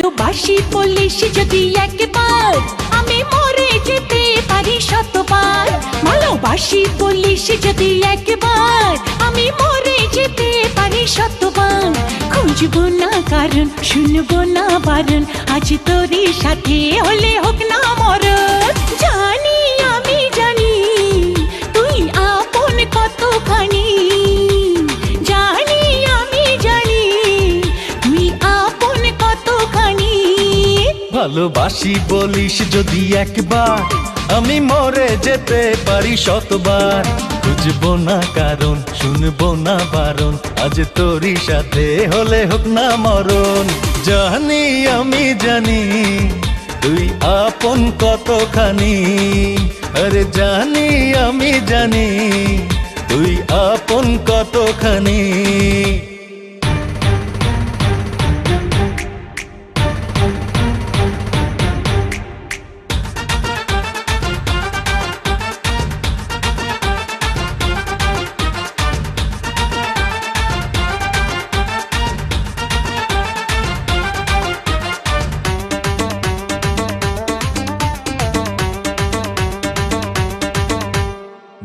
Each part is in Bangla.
ভালোবাসি বলিস যদি একবার, আমি মরে যেতে পারি শতবার। ভালোবাসি বলিস যদি একবার, আমি মরে যেতে পারি শতবার। খুঁজবো না কারণ, শুনবো না বারণ, আজ তোরই সাথে হলে হোক না মরণ। জানি আমি জানি তুই আপন কতখানি, জানি আমি জানি তুই আপন কতখানি। ভালোবাসি বলিস যদি একবার, আমি মরে যেতে পারি শতবার। খুঁজবো না কারণ, শুনবো না বারণ, আজ তোরই সাথে হলে হোক না মরণ। জানি আমি জানি তুই আপন কতখানি, আরে জানি আমি জানি তুই আপন কতখানি।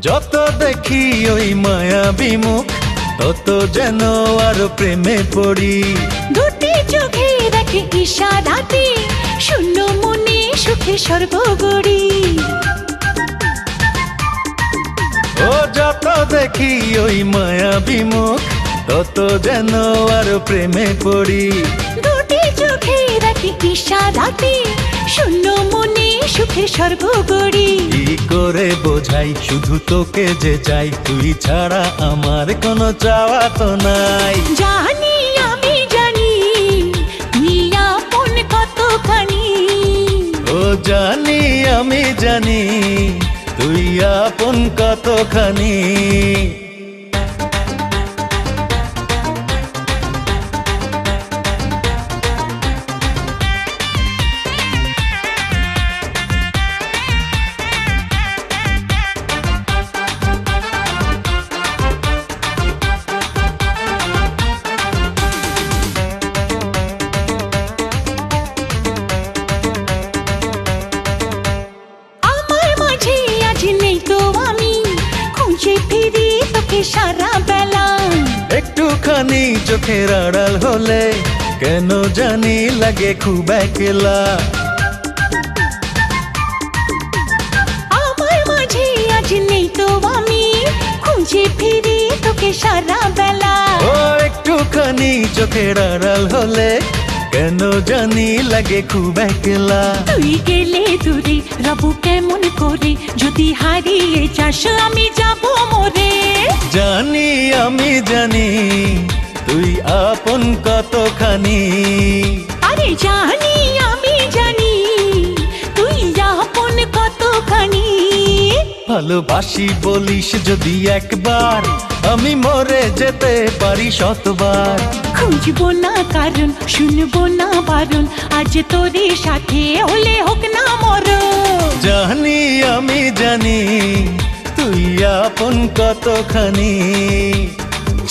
যত দেখি ওই মায়াবী মুখ, তত যেন আরো প্রেমে পড়ি। দুটি চোখে রাখে ইশারাতে, শূন্য মনে সুখে সর্বগড়ি। ও যত দেখি ওই মায়াবী মুখ, তত যেন আরো প্রেমে পড়ি। দুটি চোখে রাখে ইশারাতে, শূন্য মনে সুখে সর্বগড়ি। কি করে বোঝাই শুধু তোকে যে চাই, তুই ছাড়া আমার কোনো চাওয়া তো নাই। জানি আমি জানি তুই আপন কতখানি, ও জানি আমি জানি তুই আপন কতখানি। সারা বেলা একটুখানি চোখের আড়াল হলে কেন জানি লাগে খুব একলা। আমার মাঝে আজ নেই তো আমি, খুঁজে ফিরি তোকে সারা বেলা। ও একটুখানি চোখের আড়াল হলে কেন জানি লাগে খুব একলা। তুই গেলে দূরে রব কেমন করে, যদি হারিয়ে যাস আমি যাব মরে। জানি আমি জানি তুই আপন কতখানি, আরে জানি আমি জানি তুই আপন কতখানি। ভালোবাসি বলিস যদি একবার, আমি মরে যেতে পারি শতবার। খুঁজবো না কারণ, শুনবো না বারণ, আজ তোরই সাথে হলে হোক না মরণ। জানি আমি জানি তুই আপন কতখানি,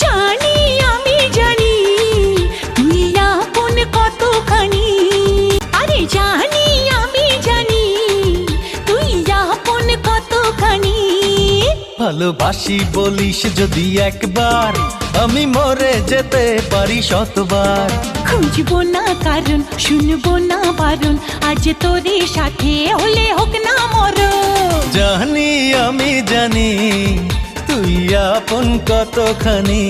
জানি আমি জানি তুই আপন কতখানি। আরে জানি আমি জানি তুই আপন কতখানি। ভালোবাসি বলিস যদি একবার, আমি মরে যেতে পারি শতবার। খুঁজবো না কারণ, শুনবো না বারণ, আজ তোরই সাথে হলে হোক না মরণ। জানি আমি জানি তুই আপন কতখানি।